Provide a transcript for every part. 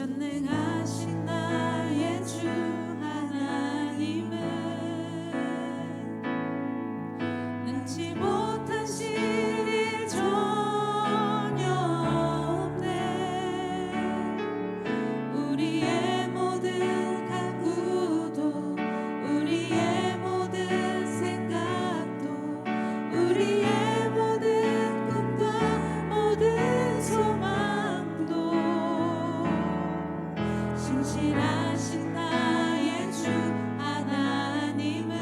전능하신 나의 주 하나님은 능치 못하실 일 전혀 없네. 우리의 모든 간구도 우리의 모든 생각도 우리의 모든 꿈과 모든 소망도 신실하신 나의 주 하나님은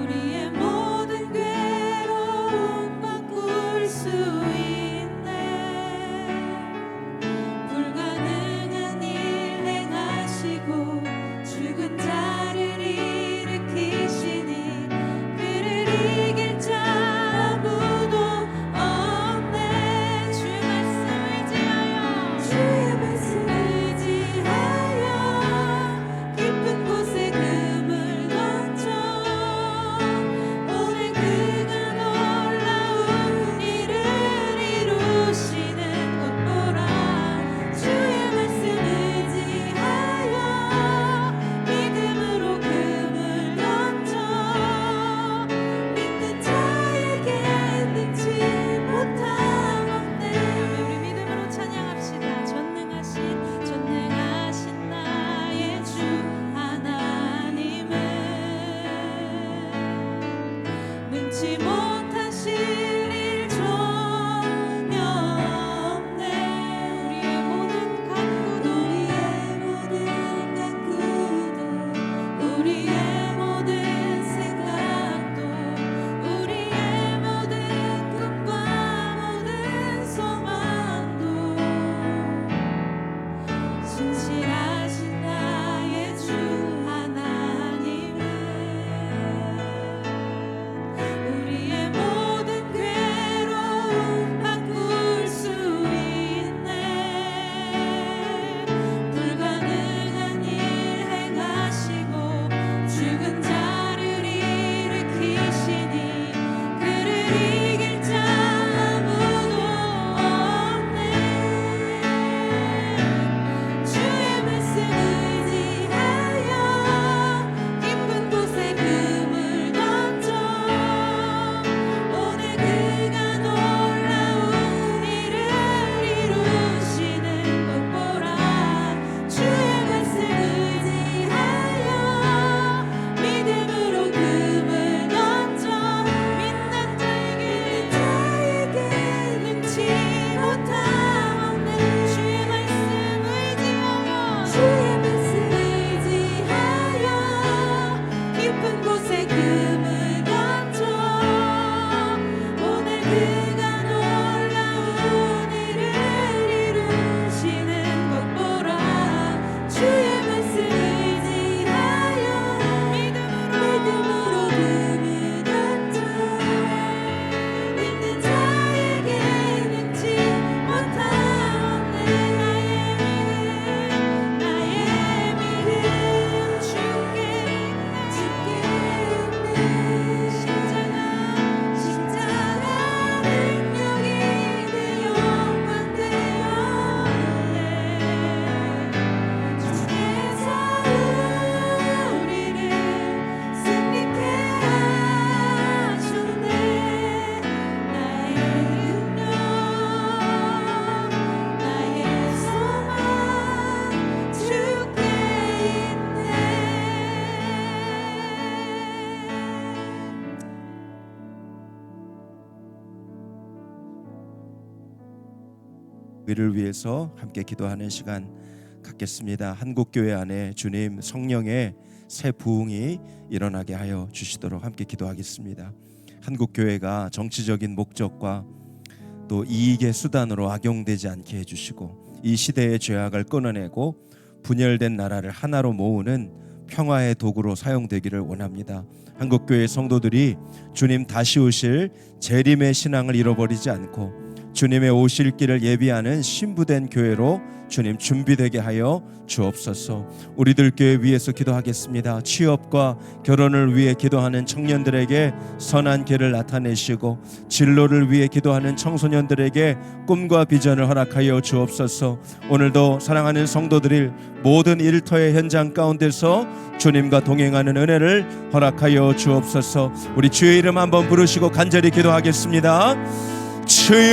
우리의 모든 괴로움 바꿀 수 있네. 불가능한 일 행하시고 죽은 자를 일으키시니 그를 이길 자 아무도 없네. 주의 말씀 의지하여 주의 말씀 의지하여 깊은 곳에 금을 던져 오늘 그가 놀라운 일을 이루시는 것 보라. 주의 말씀 의지하여 믿음으로 금을 던져 믿는 자에게 능치 못함 없네. 우리 믿음으로 찬양합시다. 전능하신 나의 주 하나님은 능치 못하실 일 전혀 없네. 우리의 모든 간구도 우리의 모든 생각도 우리의 모든 꿈과 모든 소망도 신실하신 나의 주 하나님은 우리의 모든 괴로움 바꿀 수 있네. 불가능한 일 행하시고 죽은 자를 일으키시니 그를 이길 자 아무도 없네. 주의 말씀 의지하여 깊은 곳에 금을 던져 오늘 그가 놀라운 일을 이루시는 것 보라. 주의 말씀 의지하여 믿음으로 금을 던져 믿는 자에게 능치 못함 없네. 주의 말씀 의지하여 깊은 곳에 금을 던져 오늘 그가 놀라운 일을 이루시는 것 보라. 주의 말씀 의지하여 믿음으로 금을 던져 믿는 자에게 능치 못함 없네. 나의 믿음 주께 있네. 십자가 능력이 내 영광 되었네. 주께서 우리를 승리케 하셨네. 나의 능력 나의 소망 주께 있네. 우리를 위해서 함께 기도하는 시간 갖겠습니다. 한국교회 안에 주님 성령의 새 부흥이 일어나게 하여 주시도록 함께 기도하겠습니다. 한국교회가 정치적인 목적과 또 이익의 수단으로 악용되지 않게 해주시고 이 시대의 죄악을 끊어내고 분열된 나라를 하나로 모으는 평화의 도구로 사용되기를 원합니다. 한국교회 성도들이 주님 다시 오실 재림의 신앙을 잃어버리지 않고 주님의 오실 길을 예비하는 신부된 교회로 주님 준비되게 하여 주옵소서. 우리들 교회 위해서 기도하겠습니다. 취업과 결혼을 위해 기도하는 청년들에게 선한 길을 나타내시고, 진로를 위해 기도하는 청소년들에게 꿈과 비전을 허락하여 주옵소서. 오늘도 사랑하는 성도들이 모든 일터의 현장 가운데서 주님과 동행하는 은혜를 허락하여 주옵소서. 우리 주의 이름 한번 부르시고 간절히 기도하겠습니다. 주여,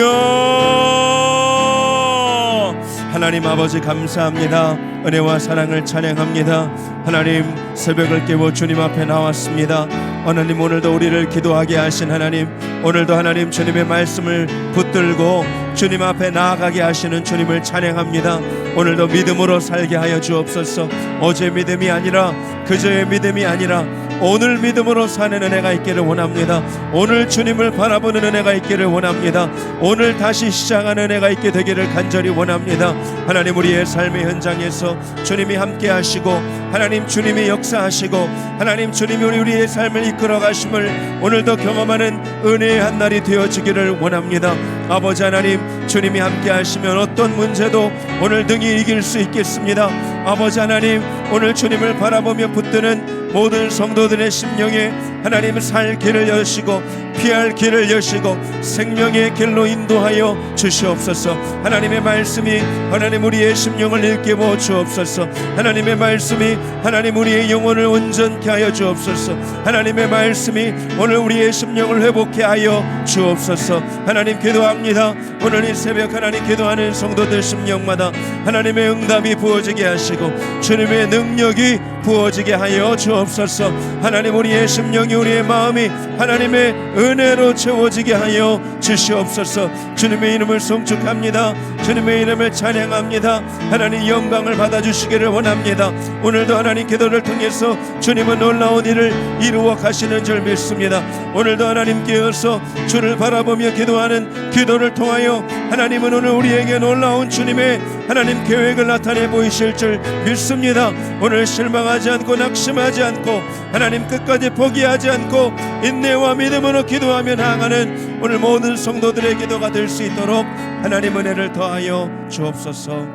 하나님 아버지 감사합니다. 은혜와 사랑을 찬양합니다. 하나님, 새벽을 깨워 주님 앞에 나왔습니다. 하나님, 오늘도 우리를 기도하게 하신 하나님, 오늘도 하나님 주님의 말씀을 붙들고 주님 앞에 나아가게 하시는 주님을 찬양합니다. 오늘도 믿음으로 살게 하여 주옵소서. 어제 믿음이 아니라, 그저의 믿음이 아니라 오늘 믿음으로 사는 은혜가 있기를 원합니다. 오늘 주님을 바라보는 은혜가 있기를 원합니다. 오늘 다시 시작하는 은혜가 있게 되기를 간절히 원합니다. 하나님, 우리의 삶의 현장에서 주님이 함께 하시고, 하나님 주님이 역사하시고, 하나님 주님이 우리의 삶을 이끌어 가심을 오늘도 경험하는 은혜의 한 날이 되어지기를 원합니다. 아버지 하나님, 주님이 함께 하시면 어떤 문제도 오늘 등이 이길 수 있겠습니다. 아버지 하나님, 오늘 주님을 바라보며 붙드는 모든 성도들의 심령에 하나님 살 길을 여시고, 피할 길을 여시고, 생명의 길로 인도하여 주시옵소서. 하나님의 말씀이 하나님 우리의 심령을 일깨워 주옵소서. 하나님의 말씀이 하나님 우리의 영혼을 온전케 하여 주옵소서. 하나님의 말씀이 오늘 우리의 심령을 회복케 하여 주옵소서. 하나님, 기도합니다. 오늘 이 새벽 하나님 기도하는 성도들 심령마다 하나님의 응답이 부어지게 하시고, 주님의 능력이 부어지게 하여 주옵소서. 하나님, 우리의 심령이, 우리의 마음이 하나님의 은혜로 채워지게 하여 주시옵소서. 주님의 이름을 송축합니다. 주님의 이름을 찬양합니다. 하나님, 영광을 받아주시기를 원합니다. 오늘도 하나님 기도를 통해서 주님은 놀라운 일을 이루어 가시는 줄 믿습니다. 오늘도 하나님 깨어서 주를 바라보며 기도하는 기도를 통하여 하나님은 오늘 우리에게 놀라운 주님의 하나님 계획을 나타내 보이실 줄 믿습니다. 오늘 실망하지 않고 낙심하지 않고 하나님 끝까지 포기하지 않고 인내와 믿음으로 기도하며 나아가는 오늘 모든 성도들의 기도가 될 수 있도록 하나님 은혜를 더하여 주옵소서.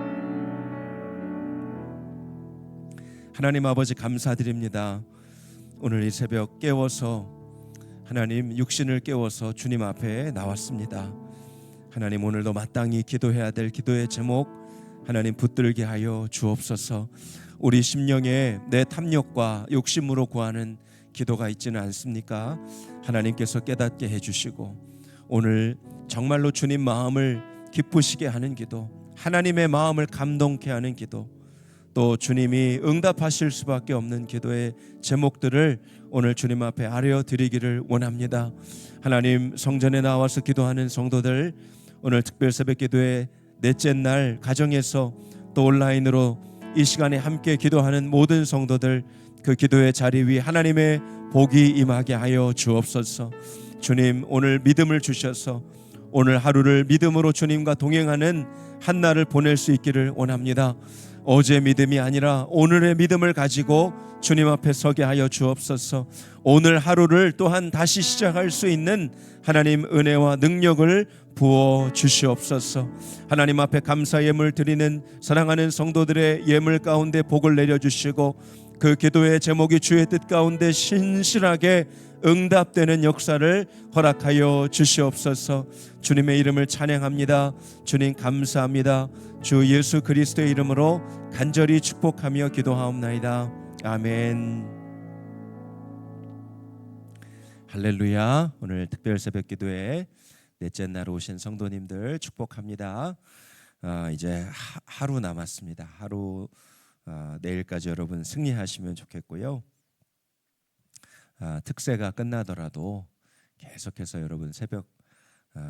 하나님 아버지 감사드립니다. 오늘 이 새벽 깨워서 하나님 육신을 깨워서 주님 앞에 나왔습니다. 하나님, 오늘도 마땅히 기도해야 될 기도의 제목 하나님 붙들게 하여 주옵소서. 우리 심령에 내 탐욕과 욕심으로 구하는 기도가 있지는 않습니까? 하나님께서 깨닫게 해주시고, 오늘 정말로 주님 마음을 기쁘시게 하는 기도, 하나님의 마음을 감동케 하는 기도, 또 주님이 응답하실 수밖에 없는 기도의 제목들을 오늘 주님 앞에 아뢰어드리기를 원합니다. 하나님, 성전에 나와서 기도하는 성도들, 오늘 특별 새벽 기도의 넷째 날 가정에서 또 온라인으로 이 시간에 함께 기도하는 모든 성도들, 그 기도의 자리 위 하나님의 복이 임하게 하여 주옵소서. 주님, 오늘 믿음을 주셔서 오늘 하루를 믿음으로 주님과 동행하는 한 날을 보낼 수 있기를 원합니다. 어제 믿음이 아니라 오늘의 믿음을 가지고 주님 앞에 서게 하여 주옵소서. 오늘 하루를 또한 다시 시작할 수 있는 하나님 은혜와 능력을 부어 주시옵소서. 하나님 앞에 감사 예물 드리는 사랑하는 성도들의 예물 가운데 복을 내려주시고, 그 기도의 제목이 주의 뜻 가운데 신실하게 응답되는 역사를 허락하여 주시옵소서. 주님의 이름을 찬양합니다. 주님 감사합니다. 주 예수 그리스도의 이름으로 간절히 축복하며 기도하옵나이다. 아멘. 할렐루야. 오늘 특별 새벽 기도에 넷째 날 오신 성도님들 축복합니다. 이제 하루 남았습니다. 하루, 내일까지 여러분 승리하시면 좋겠고요. 특세가 끝나더라도 계속해서 여러분 새벽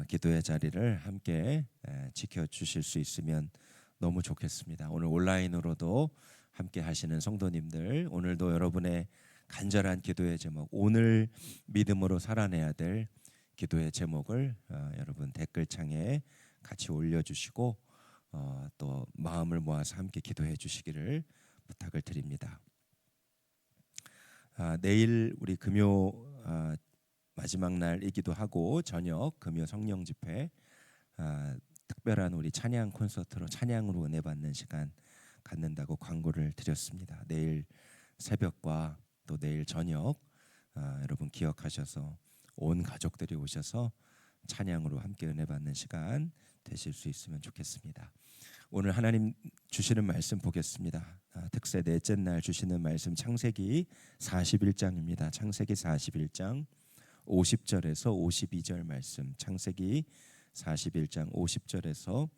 기도의 자리를 함께 지켜주실 수 있으면 너무 좋겠습니다. 오늘 온라인으로도 함께 하시는 성도님들, 오늘도 여러분의 간절한 기도의 제목, 오늘 믿음으로 살아내야 될 기도의 제목을 여러분 댓글창에 같이 올려주시고 또 마음을 모아서 함께 기도해 주시기를 부탁을 드립니다. 내일 우리 금요 마지막 날이기도 하고 저녁 금요 성령 집회 특별한 우리 찬양 콘서트로 찬양으로 은혜 받는 시간 갖는다고 광고를 드렸습니다. 내일 새벽과 또 내일 저녁 여러분 기억하셔서 온 가족들이 오셔서 찬양으로 함께 은혜 받는 시간 되실 수 있으면 좋겠습니다. 오늘 하나님 주시는 말씀 보겠습니다. 특세 넷째 날 주시는 말씀 창세기 41장입니다. 창세기 41장 50절에서 52절 말씀. 창세기 41장 50절에서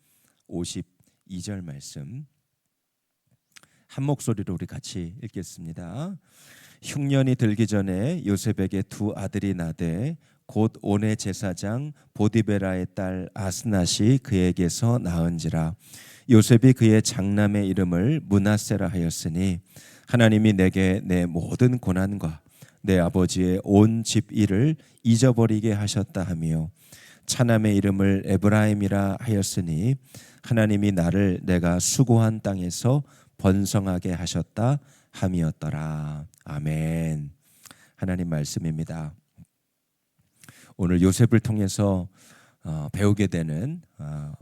52절 말씀 한 목소리로 우리 같이 읽겠습니다. 흉년이 들기 전에 요셉에게 두 아들이 나되 곧 온의 제사장 보디베라의 딸 아스낫이 그에게서 낳은지라. 요셉이 그의 장남의 이름을 므낫세라 하였으니 하나님이 내게 내 모든 고난과 내 아버지의 온 집 일을 잊어버리게 하셨다 하며 차남의 이름을 에브라임이라 하였으니 하나님이 나를 내가 수고한 땅에서 번성하게 하셨다 함이었더라. 아멘. 하나님 말씀입니다. 오늘 요셉을 통해서 배우게 되는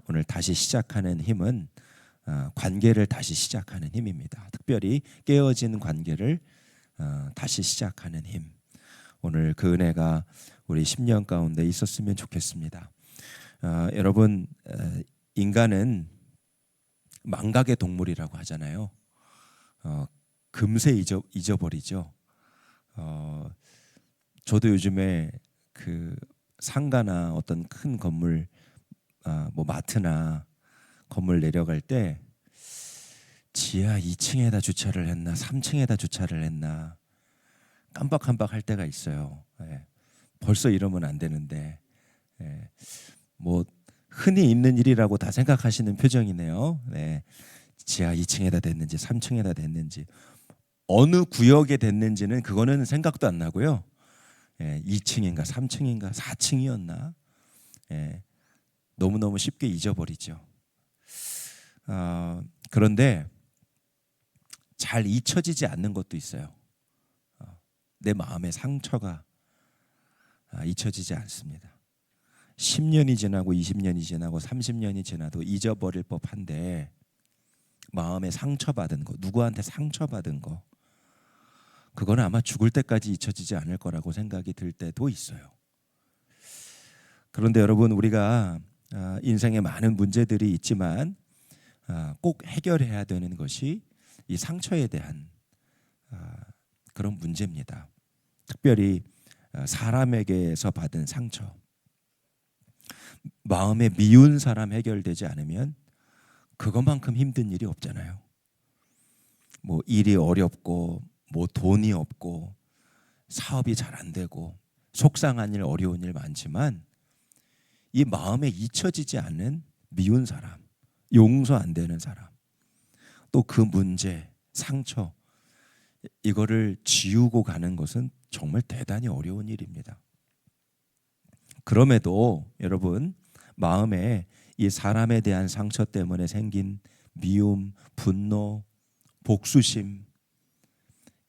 오늘 다시 시작하는 힘은 관계를 다시 시작하는 힘입니다. 특별히 깨어진 관계를 다시 시작하는 힘. 오늘 그 은혜가 우리 10년 가운데 있었으면 좋겠습니다. 여러분, 인간은 망각의 동물이라고 하잖아요. 금세 잊어버리죠. 저도 요즘에 그 상가나 어떤 큰 건물, 뭐 마트나 건물 내려갈 때 지하 2층에다 주차를 했나 3층에다 주차를 했나 깜빡깜빡 할 때가 있어요. 벌써 이러면 안 되는데 뭐 흔히 있는 일이라고 다 생각하시는 표정이네요. 지하 2층에다 됐는지 3층에다 됐는지 어느 구역에 됐는지는 그거는 생각도 안 나고요. 2층인가 3층인가 4층이었나 너무너무 쉽게 잊어버리죠. 그런데 잘 잊혀지지 않는 것도 있어요. 내 마음의 상처가 잊혀지지 않습니다. 10년이 지나고 20년이 지나고 30년이 지나도 잊어버릴 법한데 마음에 상처받은 거, 누구한테 상처받은 거 그거는 아마 죽을 때까지 잊혀지지 않을 거라고 생각이 들 때도 있어요. 그런데 여러분, 우리가 인생에 많은 문제들이 있지만 꼭 해결해야 되는 것이 이 상처에 대한 그런 문제입니다. 특별히 사람에게서 받은 상처, 마음에 미운 사람 해결되지 않으면 그것만큼 힘든 일이 없잖아요. 뭐 일이 어렵고 뭐 돈이 없고 사업이 잘 안 되고 속상한 일, 어려운 일 많지만 이 마음에 잊혀지지 않는 미운 사람, 용서 안 되는 사람, 또 그 문제, 상처 이거를 지우고 가는 것은 정말 대단히 어려운 일입니다. 그럼에도 여러분, 마음에 이 사람에 대한 상처 때문에 생긴 미움, 분노, 복수심,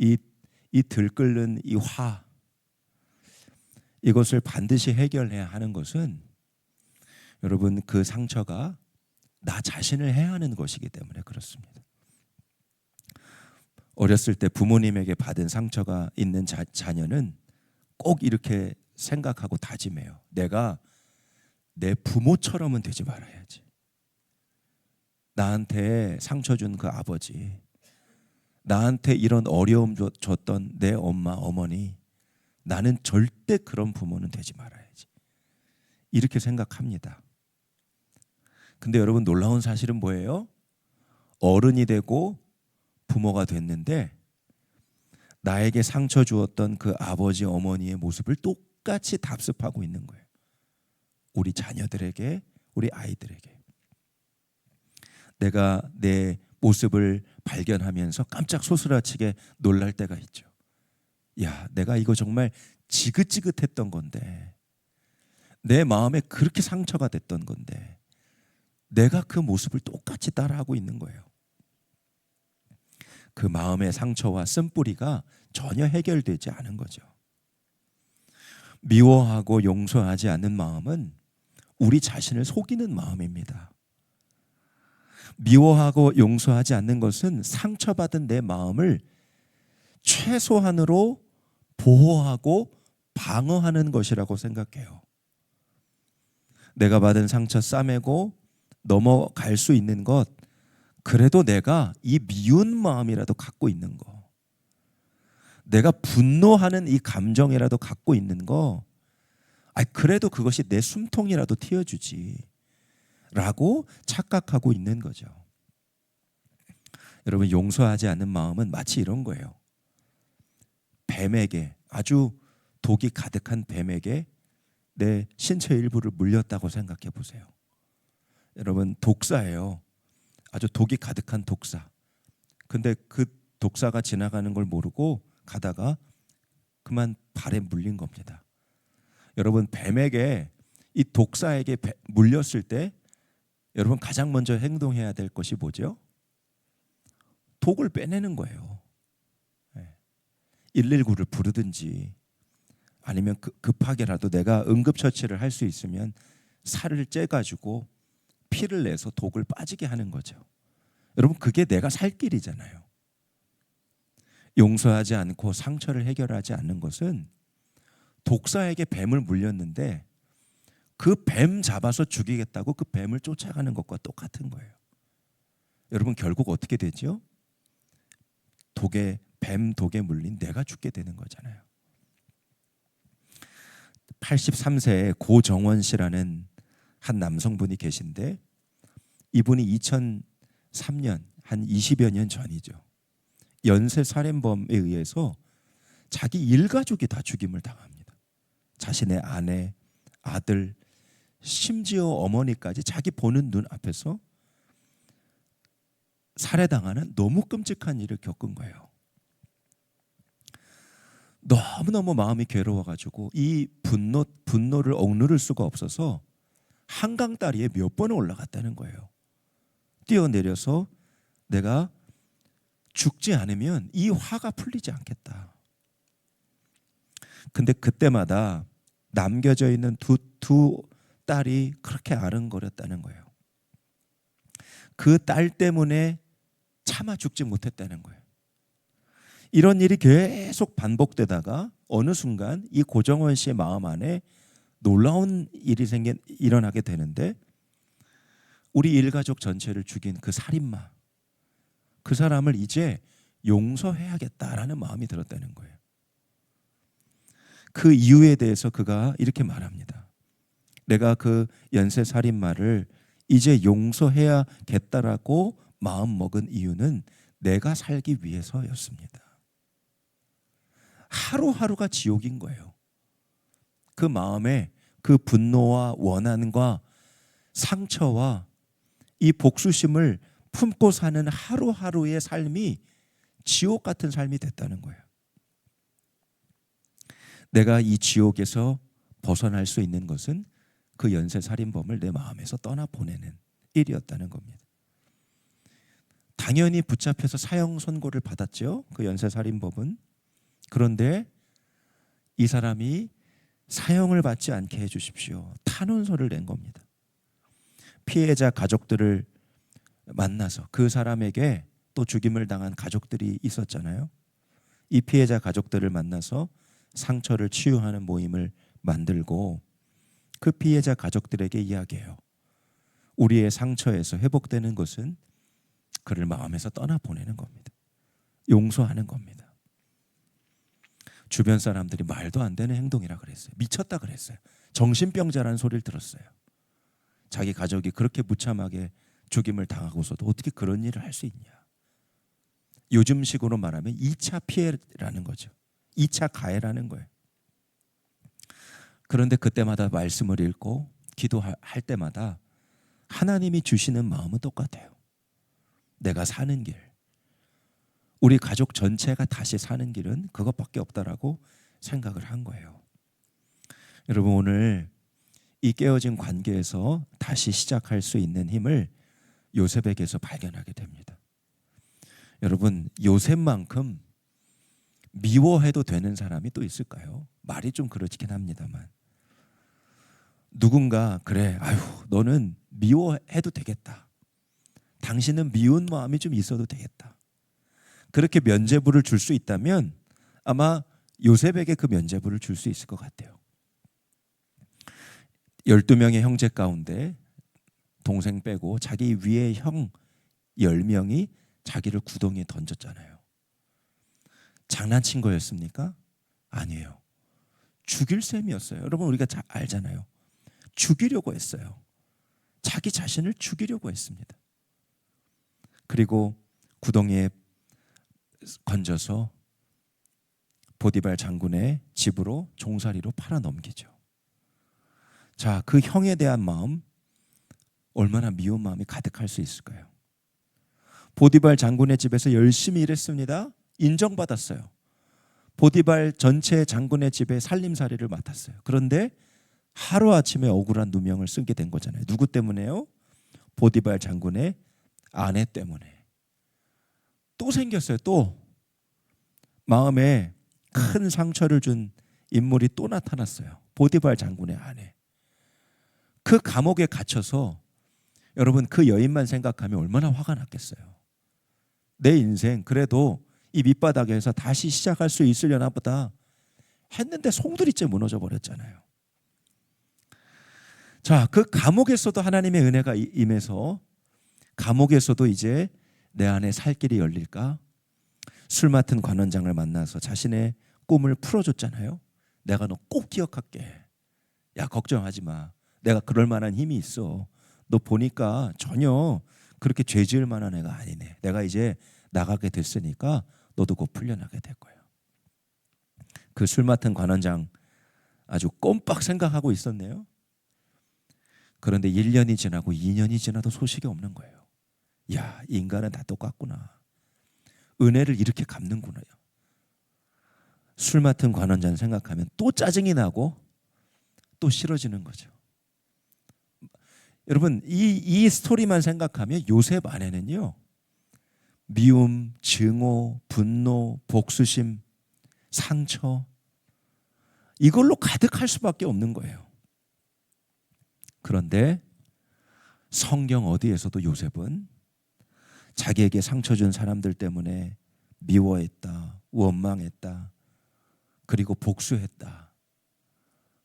이 들끓는 이 화, 이것을 반드시 해결해야 하는 것은 여러분, 그 상처가 나 자신을 해야 하는 것이기 때문에 그렇습니다. 어렸을 때 부모님에게 받은 상처가 있는 자녀는 꼭 이렇게 생각하고 다짐해요. 내가 내 부모처럼은 되지 말아야지. 나한테 상처 준 그 아버지, 나한테 이런 어려움 줬던 내 엄마, 어머니, 나는 절대 그런 부모는 되지 말아야지. 이렇게 생각합니다. 근데 여러분, 놀라운 사실은 뭐예요? 어른이 되고 부모가 됐는데 나에게 상처 주었던 그 아버지, 어머니의 모습을 똑같이 답습하고 있는 거예요. 우리 자녀들에게, 우리 아이들에게. 내가 내 모습을 발견하면서 깜짝 소스라치게 놀랄 때가 있죠. 야, 내가 이거 정말 지긋지긋했던 건데, 내 마음에 그렇게 상처가 됐던 건데 내가 그 모습을 똑같이 따라하고 있는 거예요. 그 마음의 상처와 쓴뿌리가 전혀 해결되지 않은 거죠. 미워하고 용서하지 않는 마음은 우리 자신을 속이는 마음입니다. 미워하고 용서하지 않는 것은 상처받은 내 마음을 최소한으로 보호하고 방어하는 것이라고 생각해요. 내가 받은 상처 싸매고 넘어갈 수 있는 것, 그래도 내가 이 미운 마음이라도 갖고 있는 거, 내가 분노하는 이 감정이라도 갖고 있는 거, 그래도 그것이 내 숨통이라도 틔어주지 라고 착각하고 있는 거죠. 여러분, 용서하지 않는 마음은 마치 이런 거예요. 뱀에게, 아주 독이 가득한 뱀에게 내 신체 일부를 물렸다고 생각해 보세요. 여러분, 독사예요. 아주 독이 가득한 독사. 근데 그 독사가 지나가는 걸 모르고 가다가 그만 발에 물린 겁니다. 여러분, 뱀에게, 이 독사에게 물렸을 때 여러분 가장 먼저 행동해야 될 것이 뭐죠? 독을 빼내는 거예요. 119를 부르든지 아니면 급하게라도 내가 응급처치를 할 수 있으면 살을 째가지고 피를 내서 독을 빠지게 하는 거죠. 여러분, 그게 내가 살 길이잖아요. 용서하지 않고 상처를 해결하지 않는 것은 독사에게 뱀을 물렸는데 그 뱀 잡아서 죽이겠다고 그 뱀을 쫓아가는 것과 똑같은 거예요. 여러분, 결국 어떻게 되죠? 뱀 독에 물린 내가 죽게 되는 거잖아요. 83세의 고정원 씨라는 한 남성분이 계신데, 이분이 2003년, 한 20여 년 전이죠, 연쇄 살인범에 의해서 자기 일가족이 다 죽임을 당합니다. 자신의 아내, 아들, 심지어 어머니까지 자기 보는 눈 앞에서 살해당하는 너무 끔찍한 일을 겪은 거예요. 너무너무 마음이 괴로워가지고 이 분노를 억누를 수가 없어서 한강 다리에 몇 번을 올라갔다는 거예요. 뛰어내려서 내가 죽지 않으면 이 화가 풀리지 않겠다. 근데 그때마다 남겨져 있는 두 딸이 그렇게 아른거렸다는 거예요. 그 딸 때문에 차마 죽지 못했다는 거예요. 이런 일이 계속 반복되다가 어느 순간 이 고정원 씨의 마음 안에 놀라운 일이 일어나게 되는데, 우리 일가족 전체를 죽인 그 살인마, 그 사람을 이제 용서해야겠다라는 마음이 들었다는 거예요. 그 이유에 대해서 그가 이렇게 말합니다. 내가 그 연쇄 살인마를 이제 용서해야겠다라고 마음먹은 이유는 내가 살기 위해서였습니다. 하루하루가 지옥인 거예요. 그 마음에 그 분노와 원한과 상처와 이 복수심을 품고 사는 하루하루의 삶이 지옥 같은 삶이 됐다는 거예요. 내가 이 지옥에서 벗어날 수 있는 것은 그 연쇄살인범을 내 마음에서 떠나보내는 일이었다는 겁니다. 당연히 붙잡혀서 사형 선고를 받았죠, 그 연쇄살인범은. 그런데 이 사람이 사형을 받지 않게 해주십시오, 탄원서를 낸 겁니다. 피해자 가족들을 만나서, 그 사람에게 또 죽임을 당한 가족들이 있었잖아요. 이 피해자 가족들을 만나서 상처를 치유하는 모임을 만들고 그 피해자 가족들에게 이야기해요. 우리의 상처에서 회복되는 것은 그를 마음에서 떠나보내는 겁니다. 용서하는 겁니다. 주변 사람들이 말도 안 되는 행동이라 그랬어요. 미쳤다 그랬어요. 정신병자라는 소리를 들었어요. 자기 가족이 그렇게 무참하게 죽임을 당하고서도 어떻게 그런 일을 할 수 있냐. 요즘식으로 말하면 2차 피해라는 거죠. 2차 가해라는 거예요. 그런데 그때마다 말씀을 읽고 기도할 때마다 하나님이 주시는 마음은 똑같아요. 내가 사는 길, 우리 가족 전체가 다시 사는 길은 그것밖에 없다라고 생각을 한 거예요. 여러분, 오늘 이 깨어진 관계에서 다시 시작할 수 있는 힘을 요셉에게서 발견하게 됩니다. 여러분, 요셉만큼 미워해도 되는 사람이 또 있을까요? 말이 좀 그렇긴 합니다만, 누군가 그래, 아유, 너는 미워해도 되겠다. 당신은 미운 마음이 좀 있어도 되겠다. 그렇게 면죄부를 줄 수 있다면 아마 요셉에게 그 면죄부를 줄 수 있을 것 같아요. 12명의 형제 가운데 동생 빼고 자기 위에 형 10명이 자기를 구덩이에 던졌잖아요. 장난친 거였습니까? 아니에요. 죽일 셈이었어요. 여러분, 우리가 잘 알잖아요. 죽이려고 했어요. 자기 자신을 죽이려고 했습니다. 그리고 구덩이에 건져서 보디발 장군의 집으로 종살이로 팔아 넘기죠. 자, 그 형에 대한 마음, 얼마나 미운 마음이 가득할 수 있을까요? 보디발 장군의 집에서 열심히 일했습니다. 인정받았어요. 보디발 전체 장군의 집에 살림살이를 맡았어요. 그런데 하루아침에 억울한 누명을 쓰게 된 거잖아요. 누구 때문에요? 보디발 장군의 아내 때문에. 또 생겼어요. 또 마음에 큰 상처를 준 인물이 또 나타났어요. 보디발 장군의 아내. 그 감옥에 갇혀서 여러분, 그 여인만 생각하면 얼마나 화가 났겠어요. 내 인생 그래도 이 밑바닥에서 다시 시작할 수 있으려나 보다 했는데 송두리째 무너져 버렸잖아요. 자, 그 감옥에서도 하나님의 은혜가 임해서 감옥에서도 이제 내 안에 살 길이 열릴까? 술 맡은 관원장을 만나서 자신의 꿈을 풀어줬잖아요. 내가 너 꼭 기억할게. 야, 걱정하지 마. 내가 그럴 만한 힘이 있어. 너 보니까 전혀 그렇게 죄 지을 만한 애가 아니네. 내가 이제 나가게 됐으니까 너도 곧 풀려나게 될 거야. 그 술 맡은 관원장 아주 꼼빡 생각하고 있었네요. 그런데 1년이 지나고 2년이 지나도 소식이 없는 거예요. 야, 인간은 다 똑같구나. 은혜를 이렇게 갚는구나. 술 맡은 관원장 생각하면 또 짜증이 나고 또 싫어지는 거죠. 여러분, 이 스토리만 생각하면 요셉 안에는요, 미움, 증오, 분노, 복수심, 상처, 이걸로 가득할 수밖에 없는 거예요. 그런데 성경 어디에서도 요셉은 자기에게 상처 준 사람들 때문에 미워했다, 원망했다, 그리고 복수했다,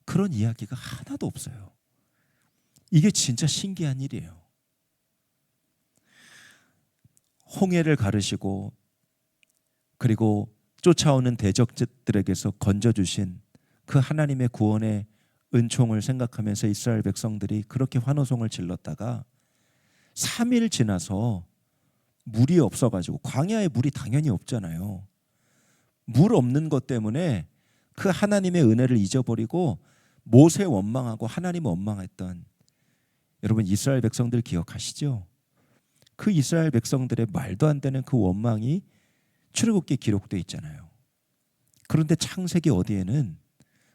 그런 이야기가 하나도 없어요. 이게 진짜 신기한 일이에요. 홍해를 가르시고 그리고 쫓아오는 대적들에게서 건져주신 그 하나님의 구원의 은총을 생각하면서 이스라엘 백성들이 그렇게 환호성을 질렀다가 3일 지나서 물이 없어가지고, 광야에 물이 당연히 없잖아요. 물 없는 것 때문에 그 하나님의 은혜를 잊어버리고 모세 원망하고 하나님 원망했던, 여러분 이스라엘 백성들 기억하시죠? 그 이스라엘 백성들의 말도 안 되는 그 원망이 출애굽기에 기록되어 있잖아요. 그런데 창세기 어디에는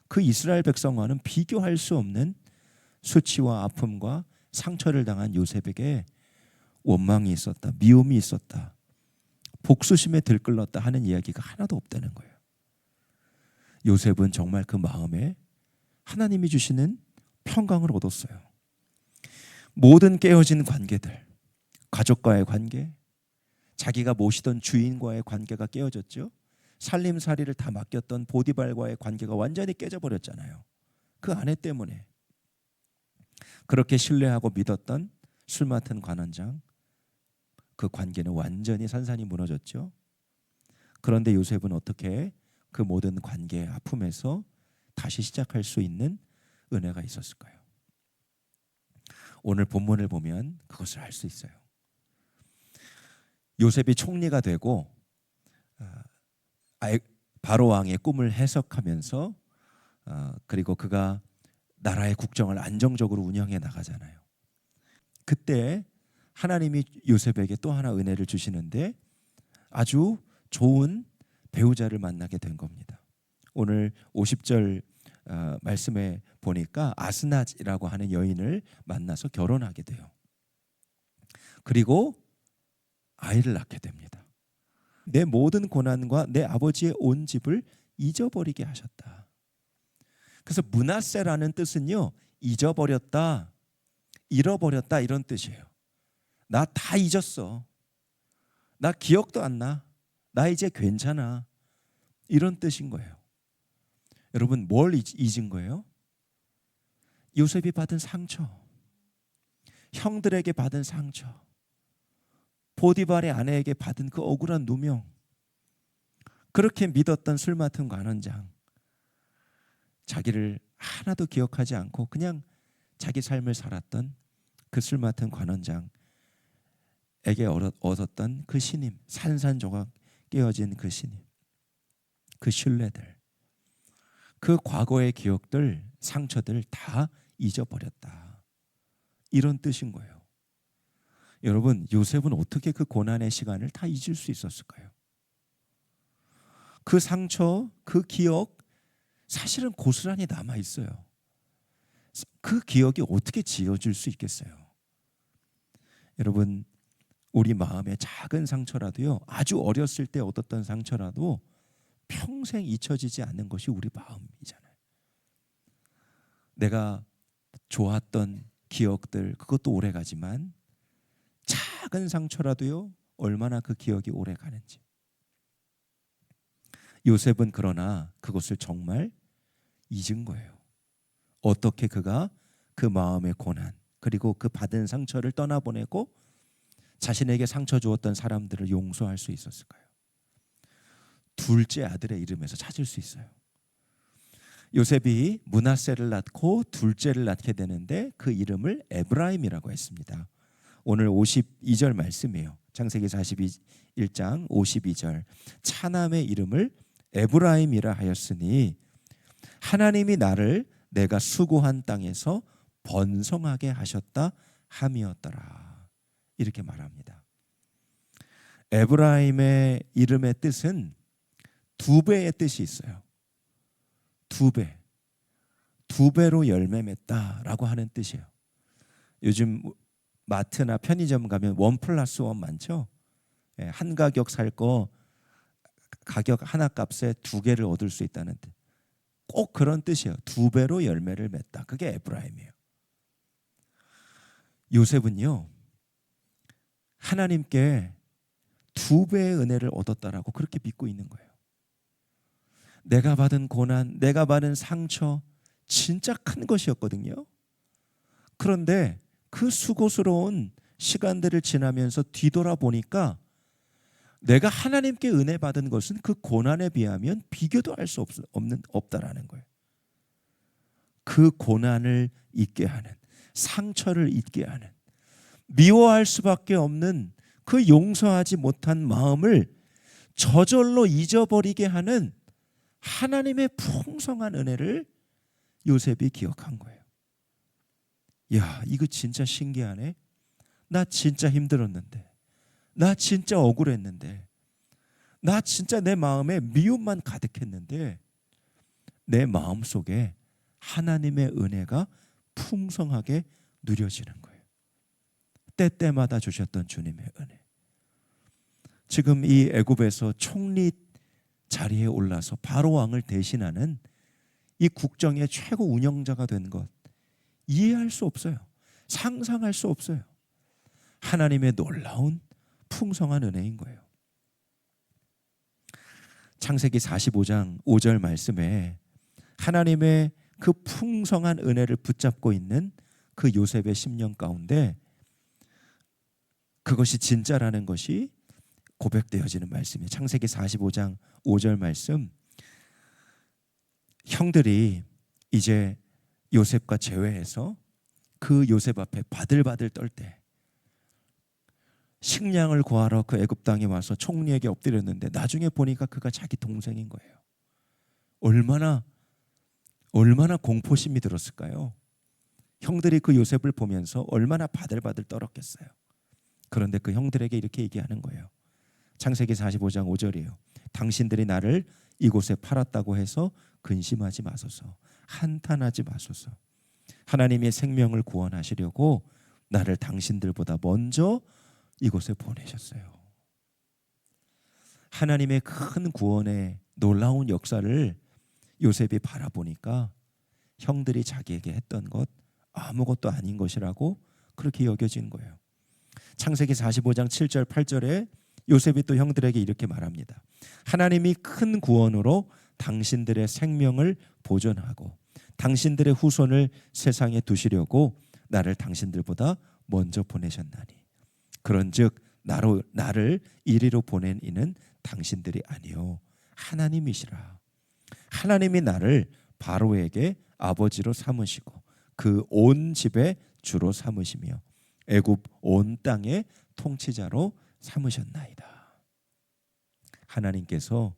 그 이스라엘 백성과는 비교할 수 없는 수치와 아픔과 상처를 당한 요셉에게 원망이 있었다, 미움이 있었다, 복수심에 들끓렀다 하는 이야기가 하나도 없다는 거예요. 요셉은 정말 그 마음에 하나님이 주시는 평강을 얻었어요. 모든 깨어진 관계들, 가족과의 관계, 자기가 모시던 주인과의 관계가 깨어졌죠. 살림살이를 다 맡겼던 보디발과의 관계가 완전히 깨져버렸잖아요. 그 아내 때문에. 그렇게 신뢰하고 믿었던 술 맡은 관원장, 그 관계는 완전히 산산이 무너졌죠. 그런데 요셉은 어떻게 그 모든 관계의 아픔에서 다시 시작할 수 있는 은혜가 있었을까요? 오늘 본문을 보면 그것을 알 수 있어요. 요셉이 총리가 되고 바로 왕의 꿈을 해석하면서 그리고 그가 나라의 국정을 안정적으로 운영해 나가잖아요. 그때 하나님이 요셉에게 또 하나 은혜를 주시는데 아주 좋은 배우자를 만나게 된 겁니다. 오늘 50절 말씀에 보니까 아스낫이라고 하는 여인을 만나서 결혼하게 돼요. 그리고 아이를 낳게 됩니다. 내 모든 고난과 내 아버지의 온 집을 잊어버리게 하셨다. 그래서 므낫세라는 뜻은요, 잊어버렸다, 잃어버렸다 이런 뜻이에요. 나 다 잊었어. 나 기억도 안 나. 나 이제 괜찮아. 이런 뜻인 거예요. 여러분 뭘 잊은 거예요? 요셉이 받은 상처, 형들에게 받은 상처, 보디발의 아내에게 받은 그 억울한 누명, 그렇게 믿었던 술 맡은 관원장, 자기를 하나도 기억하지 않고 그냥 자기 삶을 살았던 그 술 맡은 관원장에게 얻었던 그 신임, 산산조각 깨어진 그 신임, 그 신뢰들, 그 과거의 기억들, 상처들 다 잊어버렸다. 이런 뜻인 거예요. 여러분, 요셉은 어떻게 그 고난의 시간을 다 잊을 수 있었을까요? 그 상처, 그 기억 사실은 고스란히 남아 있어요. 그 기억이 어떻게 지워질 수 있겠어요? 여러분, 우리 마음의 작은 상처라도요, 아주 어렸을 때 얻었던 상처라도 평생 잊혀지지 않는 것이 우리 마음이잖아요. 내가 좋았던 기억들, 그것도 오래 가지만 작은 상처라도요, 얼마나 그 기억이 오래 가는지. 요셉은 그러나 그것을 정말 잊은 거예요. 어떻게 그가 그 마음의 고난, 그리고 그 받은 상처를 떠나보내고 자신에게 상처 주었던 사람들을 용서할 수 있었을까요? 둘째 아들의 이름에서 찾을 수 있어요. 요셉이 므낫세를 낳고 둘째를 낳게 되는데 그 이름을 에브라임이라고 했습니다. 오늘 52절 말씀이에요. 창세기 41장 52절. 차남의 이름을 에브라임이라 하였으니 하나님이 나를 내가 수고한 땅에서 번성하게 하셨다 함이었더라. 이렇게 말합니다. 에브라임의 이름의 뜻은 두 배의 뜻이 있어요. 두 배. 두 배로 열매 맺다라고 하는 뜻이에요. 요즘 마트나 편의점 가면 1+1 많죠? 한 가격 살 거 가격 하나 값에 두 개를 얻을 수 있다는 뜻. 꼭 그런 뜻이에요. 두 배로 열매를 맺다. 그게 에브라임이에요. 요셉은요, 하나님께 두 배의 은혜를 얻었다라고 그렇게 믿고 있는 거예요. 내가 받은 고난, 내가 받은 상처 진짜 큰 것이었거든요. 그런데 그 수고스러운 시간들을 지나면서 뒤돌아보니까 내가 하나님께 은혜 받은 것은 그 고난에 비하면 비교도 할 수 없다라는 거예요. 그 고난을 잊게 하는, 상처를 잊게 하는, 미워할 수밖에 없는 그 용서하지 못한 마음을 저절로 잊어버리게 하는 하나님의 풍성한 은혜를 요셉이 기억한 거예요. 야, 이거 진짜 신기하네. 나 진짜 힘들었는데, 나 진짜 억울했는데, 나 진짜 내 마음에 미움만 가득했는데 내 마음속에 하나님의 은혜가 풍성하게 누려지는 거예요. 때때마다 주셨던 주님의 은혜. 지금 이 애굽에서 총리 자리에 올라서 바로 왕을 대신하는 이 국정의 최고 운영자가 된 것, 이해할 수 없어요. 상상할 수 없어요. 하나님의 놀라운 풍성한 은혜인 거예요. 창세기 45장 5절 말씀에 하나님의 그 풍성한 은혜를 붙잡고 있는 그 요셉의 심령 가운데 그것이 진짜라는 것이 고백되어지는 말씀이에요. 창세기 45장 5절 말씀. 형들이 이제 요셉과 제외해서 그 요셉 앞에 바들바들 떨 때 식량을 구하러 그 애굽 땅에 와서 총리에게 엎드렸는데 나중에 보니까 그가 자기 동생인 거예요. 얼마나 공포심이 들었을까요? 형들이 그 요셉을 보면서 얼마나 바들바들 떨었겠어요. 그런데 그 형들에게 이렇게 얘기하는 거예요. 창세기 45장 5절이에요. 당신들이 나를 이곳에 팔았다고 해서 근심하지 마소서. 한탄하지 마소서. 하나님의 생명을 구원하시려고 나를 당신들보다 먼저 이곳에 보내셨어요. 하나님의 큰 구원의 놀라운 역사를 요셉이 바라보니까 형들이 자기에게 했던 것 아무것도 아닌 것이라고 그렇게 여겨진 거예요. 창세기 45장 7절 8절에 요셉이 또 형들에게 이렇게 말합니다. 하나님이 큰 구원으로 당신들의 생명을 보존하고 당신들의 후손을 세상에 두시려고 나를 당신들보다 먼저 보내셨나니 그런즉 나를 이리로 보낸 이는 당신들이 아니요 하나님이시라. 하나님이 나를 바로에게 아버지로 삼으시고 그 온 집의 주로 삼으시며 애굽 온 땅의 통치자로 삼으셨나이다. 하나님께서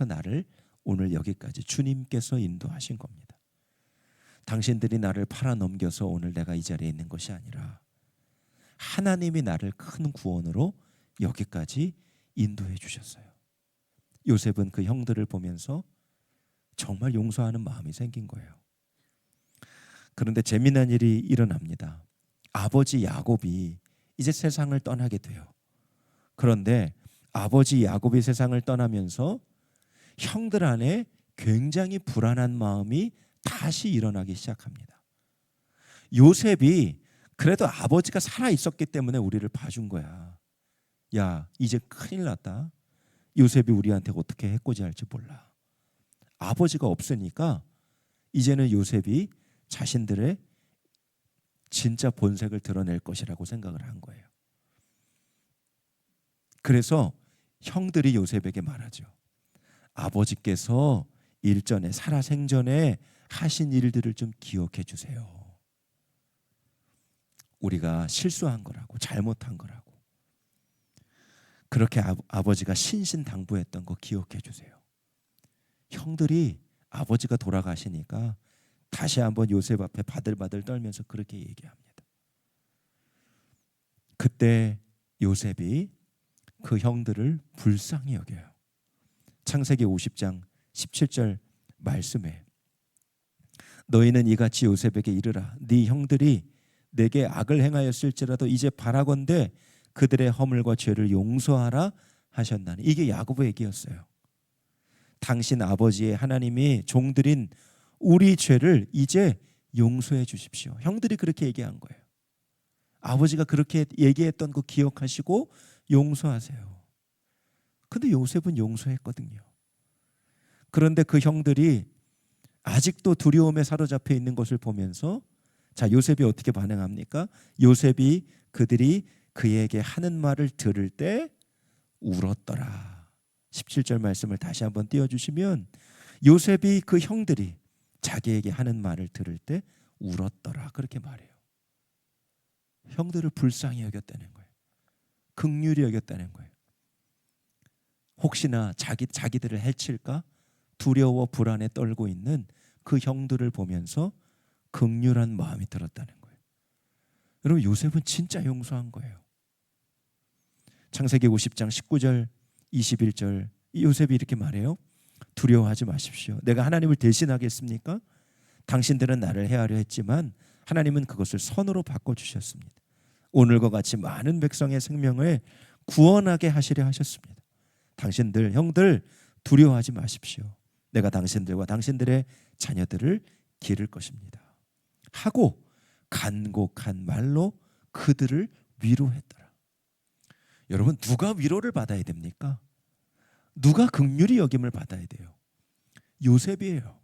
나를 오늘 여기까지 주님께서 인도하신 겁니다. 당신들이 나를 팔아넘겨서 오늘 내가 이 자리에 있는 것이 아니라 하나님이 나를 큰 구원으로 여기까지 인도해 주셨어요. 요셉은 그 형들을 보면서 정말 용서하는 마음이 생긴 거예요. 그런데 재미난 일이 일어납니다. 아버지 야곱이 이제 세상을 떠나게 돼요. 그런데 아버지 야곱이 세상을 떠나면서 형들 안에 굉장히 불안한 마음이 다시 일어나기 시작합니다. 요셉이 그래도 아버지가 살아 있었기 때문에 우리를 봐준 거야. 야, 이제 큰일 났다. 요셉이 우리한테 어떻게 해코지할지 몰라. 아버지가 없으니까 이제는 요셉이 자신들의 진짜 본색을 드러낼 것이라고 생각을 한 거예요. 그래서 형들이 요셉에게 말하죠. 아버지께서 일전에 살아생전에 하신 일들을 좀 기억해 주세요. 우리가 실수한 거라고, 잘못한 거라고. 그렇게 아버지가 신신당부했던 거 기억해 주세요. 형들이 아버지가 돌아가시니까 다시 한번 요셉 앞에 바들바들 떨면서 그렇게 얘기합니다. 그때 요셉이 그 형들을 불쌍히 여겨요. 창세기 50장 17절 말씀에 너희는 이같이 요셉에게 이르라. 네 형들이 내게 악을 행하였을지라도 이제 바라건대 그들의 허물과 죄를 용서하라 하셨나니. 이게 야고보 얘기였어요. 당신 아버지의 하나님이 종들인 우리 죄를 이제 용서해 주십시오. 형들이 그렇게 얘기한 거예요. 아버지가 그렇게 얘기했던 거 기억하시고 용서하세요. 근데 요셉은 용서했거든요. 그런데 그 형들이 아직도 두려움에 사로잡혀 있는 것을 보면서 자, 요셉이 어떻게 반응합니까? 요셉이 그들이 그에게 하는 말을 들을 때 울었더라. 17절 말씀을 다시 한번 띄워주시면 요셉이 그 형들이 자기에게 하는 말을 들을 때 울었더라. 그렇게 말해요. 형들을 불쌍히 여겼다는 거예요. 긍휼히 여겼다는 거예요. 혹시나 자기들을 해칠까 두려워 불안에 떨고 있는 그 형들을 보면서 긍휼한 마음이 들었다는 거예요. 여러분, 요셉은 진짜 용서한 거예요. 창세기 50장 19절 21절 요셉이 이렇게 말해요. 두려워하지 마십시오. 내가 하나님을 대신하겠습니까? 당신들은 나를 해하려 했지만 하나님은 그것을 선으로 바꿔주셨습니다. 오늘과 같이 많은 백성의 생명을 구원하게 하시려 하셨습니다. 당신들 형들 두려워하지 마십시오. 내가 당신들과 당신들의 자녀들을 기를 것입니다 하고 간곡한 말로 그들을 위로했더라. 여러분, 누가 위로를 받아야 됩니까? 누가 긍휼히 여김을 받아야 돼요? 요셉이에요.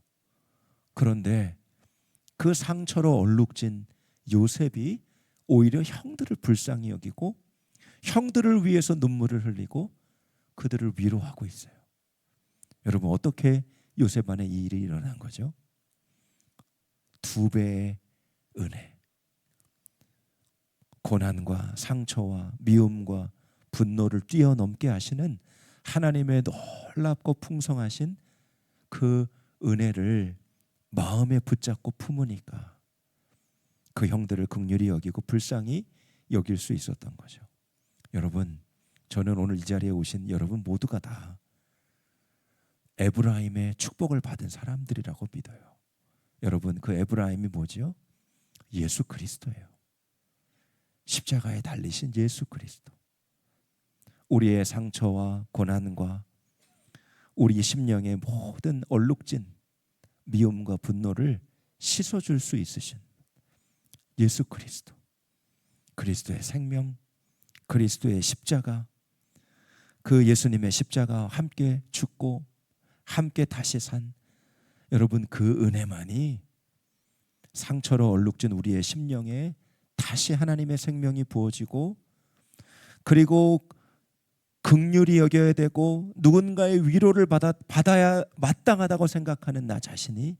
그런데 그 상처로 얼룩진 요셉이 오히려 형들을 불쌍히 여기고 형들을 위해서 눈물을 흘리고 그들을 위로하고 있어요. 여러분, 어떻게 요셉 안에 이 일이 일어난 거죠? 2배의 은혜. 고난과 상처와 미움과 분노를 뛰어넘게 하시는 하나님의 놀랍고 풍성하신 그 은혜를 마음에 붙잡고 품으니까 그 형들을 긍휼히 여기고 불쌍히 여길 수 있었던 거죠. 여러분, 저는 오늘 이 자리에 오신 여러분 모두가 다 에브라임의 축복을 받은 사람들이라고 믿어요. 여러분, 그 에브라임이 뭐지요? 예수 그리스도예요. 십자가에 달리신 예수 그리스도. 우리의 상처와 고난과 우리 심령의 모든 얼룩진 미움과 분노를 씻어줄 수 있으신 예수 그리스도, 그리스도의 생명, 그리스도의 십자가, 그 예수님의 십자가와 함께 죽고 함께 다시 산 여러분, 그 은혜만이 상처로 얼룩진 우리의 심령에 다시 하나님의 생명이 부어지고, 그리고 긍휼히 여겨야 되고 누군가의 위로를 받아야 마땅하다고 생각하는 나 자신이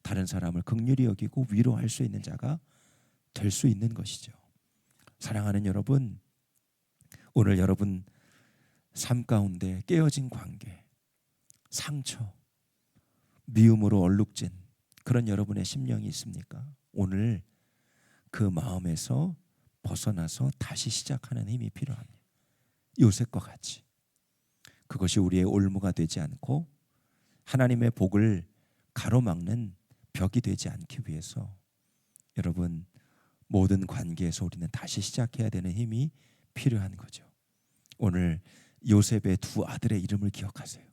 다른 사람을 긍휼히 여기고 위로할 수 있는 자가 될 수 있는 것이죠. 사랑하는 여러분, 오늘 여러분 삶 가운데 깨어진 관계, 상처, 미움으로 얼룩진 그런 여러분의 심령이 있습니까? 오늘 그 마음에서 벗어나서 다시 시작하는 힘이 필요합니다. 요셉과 같이 그것이 우리의 올무가 되지 않고 하나님의 복을 가로막는 벽이 되지 않기 위해서 여러분, 모든 관계에서 우리는 다시 시작해야 되는 힘이 필요한 거죠. 오늘 요셉의 두 아들의 이름을 기억하세요.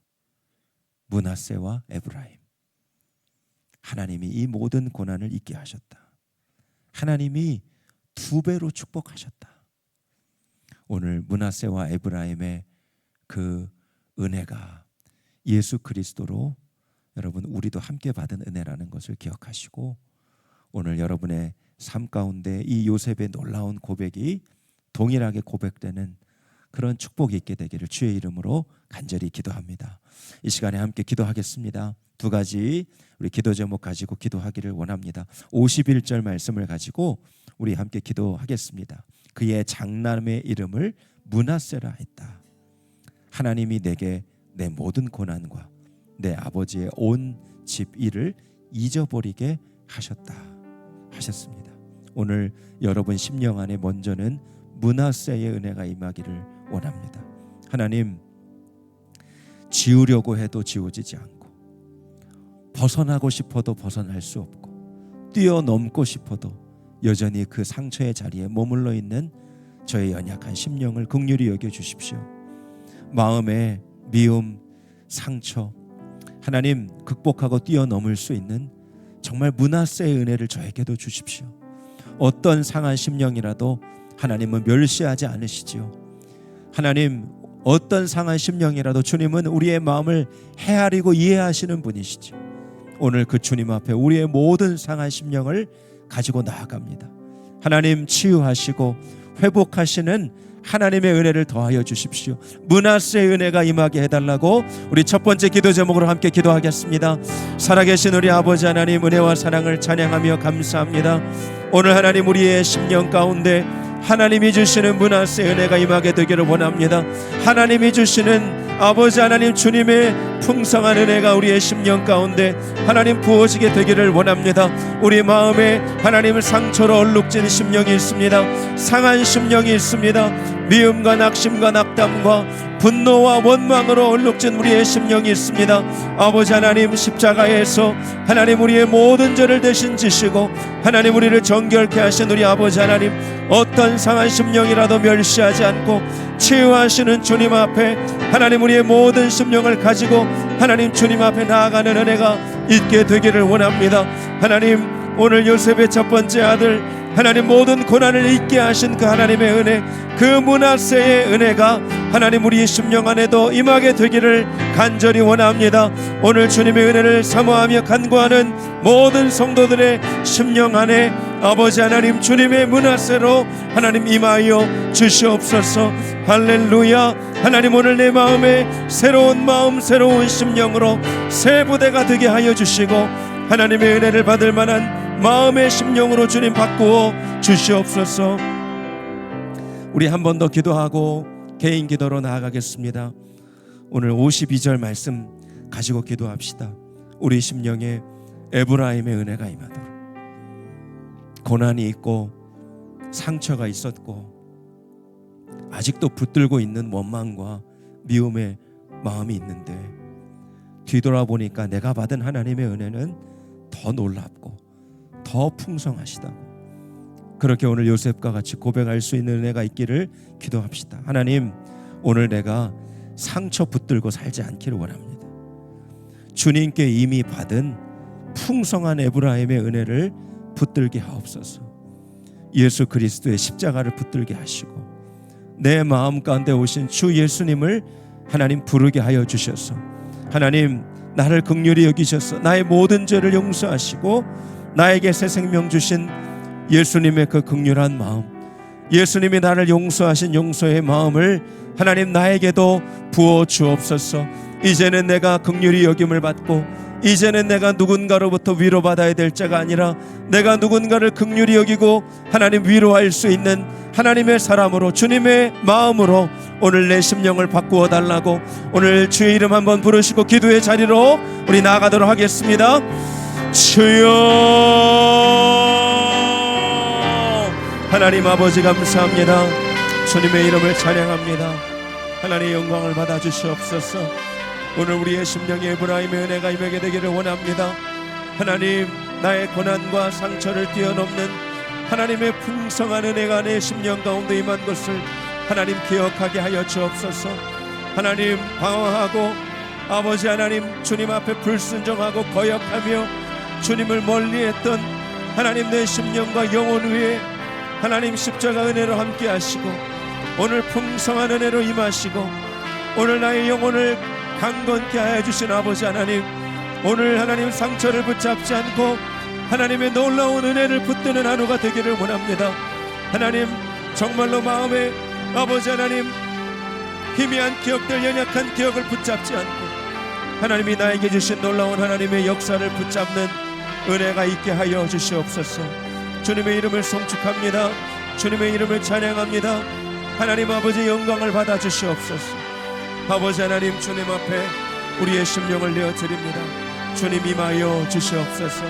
므낫세와 에브라임. 하나님이 이 모든 고난을 잊게 하셨다. 하나님이 두 배로 축복하셨다. 오늘 므낫세와 에브라임의 그 은혜가 예수 그리스도로 여러분 우리도 함께 받은 은혜라는 것을 기억하시고, 오늘 여러분의 삶 가운데 이 요셉의 놀라운 고백이 동일하게 고백되는 그런 축복이 있게 되기를 주의 이름으로 간절히 기도합니다. 이 시간에 함께 기도하겠습니다. 두 가지 우리 기도 제목 가지고 기도하기를 원합니다. 51절 말씀을 가지고 우리 함께 기도하겠습니다. 그의 장남의 이름을 므낫세라 했다. 하나님이 내게 내 모든 고난과 내 아버지의 온 집 일을 잊어버리게 하셨다 하셨습니다. 오늘 여러분 심령 안에 먼저는 므낫세의 은혜가 임하기를 원합니다. 하나님, 지우려고 해도 지워지지 않고, 벗어나고 싶어도 벗어날 수 없고, 뛰어넘고 싶어도 여전히 그 상처의 자리에 머물러 있는 저의 연약한 심령을 긍휼히 여겨 주십시오. 마음의 미움, 상처, 하나님 극복하고 뛰어넘을 수 있는 정말 므낫세의 은혜를 저에게도 주십시오. 어떤 상한 심령이라도 하나님은 멸시하지 않으시지요. 하나님, 어떤 상한 심령이라도 주님은 우리의 마음을 헤아리고 이해하시는 분이시죠. 오늘 그 주님 앞에 우리의 모든 상한 심령을 가지고 나아갑니다. 하나님, 치유하시고 회복하시는 하나님의 은혜를 더하여 주십시오. 므낫세의 은혜가 임하게 해달라고 우리 첫 번째 기도 제목으로 함께 기도하겠습니다. 살아계신 우리 아버지 하나님, 은혜와 사랑을 찬양하며 감사합니다. 오늘 하나님, 우리의 심령 가운데 하나님이 주시는 므낫세의 은혜가 임하게 되기를 원합니다. 하나님이 주시는 아버지 하나님 주님의 풍성한 은혜가 우리의 심령 가운데 하나님 부어지게 되기를 원합니다. 우리 마음에 하나님을 상처로 얼룩진 심령이 있습니다. 상한 심령이 있습니다. 미움과 낙심과 낙담과 분노와 원망으로 얼룩진 우리의 심령이 있습니다. 아버지 하나님, 십자가에서 하나님 우리의 모든 죄를 대신 지시고 하나님 우리를 정결케 하신 우리 아버지 하나님, 어떤 상한 심령이라도 멸시하지 않고 치유하시는 주님 앞에 하나님 우리의 모든 심령을 가지고 하나님 주님 앞에 나아가는 은혜가 있게 되기를 원합니다. 하나님, 오늘 요셉의 첫 번째 아들 하나님 모든 고난을 잊게 하신 그 하나님의 은혜, 그 므낫세의 은혜가 하나님 우리 심령 안에도 임하게 되기를 간절히 원합니다. 오늘 주님의 은혜를 사모하며 간구하는 모든 성도들의 심령 안에 아버지 하나님 주님의 므낫세로 하나님 임하여 주시옵소서. 할렐루야. 하나님, 오늘 내 마음에 새로운 마음, 새로운 심령으로 새 부대가 되게 하여 주시고 하나님의 은혜를 받을 만한 마음의 심령으로 주님 바꾸어 주시옵소서. 우리 한 번 더 기도하고 개인 기도로 나아가겠습니다. 오늘 52절 말씀 가지고 기도합시다. 우리 심령에 에브라임의 은혜가 임하도록. 고난이 있고 상처가 있었고 아직도 붙들고 있는 원망과 미움의 마음이 있는데 뒤돌아보니까 내가 받은 하나님의 은혜는 더 놀랍고 더 풍성하시다고, 그렇게 오늘 요셉과 같이 고백할 수 있는 은혜가 있기를 기도합시다. 하나님, 오늘 내가 상처 붙들고 살지 않기를 원합니다. 주님께 이미 받은 풍성한 에브라임의 은혜를 붙들게 하옵소서. 예수 그리스도의 십자가를 붙들게 하시고 내 마음 가운데 오신 주 예수님을 하나님 부르게 하여 주셔서 하나님 나를 긍휼히 여기셔서 나의 모든 죄를 용서하시고 나에게 새 생명 주신 예수님의 그 긍휼한 마음, 예수님이 나를 용서하신 용서의 마음을 하나님 나에게도 부어 주옵소서. 이제는 내가 긍휼히 여김을 받고 이제는 내가 누군가로부터 위로받아야 될 자가 아니라 내가 누군가를 긍휼히 여기고 하나님 위로할 수 있는 하나님의 사람으로 주님의 마음으로 오늘 내 심령을 바꾸어 달라고 오늘 주의 이름 한번 부르시고 기도의 자리로 우리 나아가도록 하겠습니다. 주여, 하나님 아버지 감사합니다. 주님의 이름을 찬양합니다. 하나님의 영광을 받아 주시옵소서. 오늘 우리의 심령에 에브라임의 은혜가 임하게 되기를 원합니다. 하나님, 나의 고난과 상처를 뛰어넘는 하나님의 풍성한 은혜가 내 심령 가운데 임한 것을 하나님 기억하게 하여 주옵소서. 하나님, 방황하고 아버지 하나님 주님 앞에 불순종하고 거역하며 주님을 멀리했던 하나님 내 심령과 영혼 위에 하나님 십자가 은혜로 함께 하시고 오늘 풍성한 은혜로 임하시고 오늘 나의 영혼을 강건케 하여 주신 아버지 하나님, 오늘 하나님 상처를 붙잡지 않고 하나님의 놀라운 은혜를 붙드는 하루가 되기를 원합니다. 하나님, 정말로 마음에 아버지 하나님 희미한 기억들, 연약한 기억을 붙잡지 않고 하나님이 나에게 주신 놀라운 하나님의 역사를 붙잡는 은혜가 있게 하여 주시옵소서. 주님의 이름을 송축합니다. 주님의 이름을 찬양합니다. 하나님 아버지 영광을 받아 주시옵소서. 아버지 하나님, 주님 앞에 우리의 심령을 내어드립니다. 주님 임하여 주시옵소서.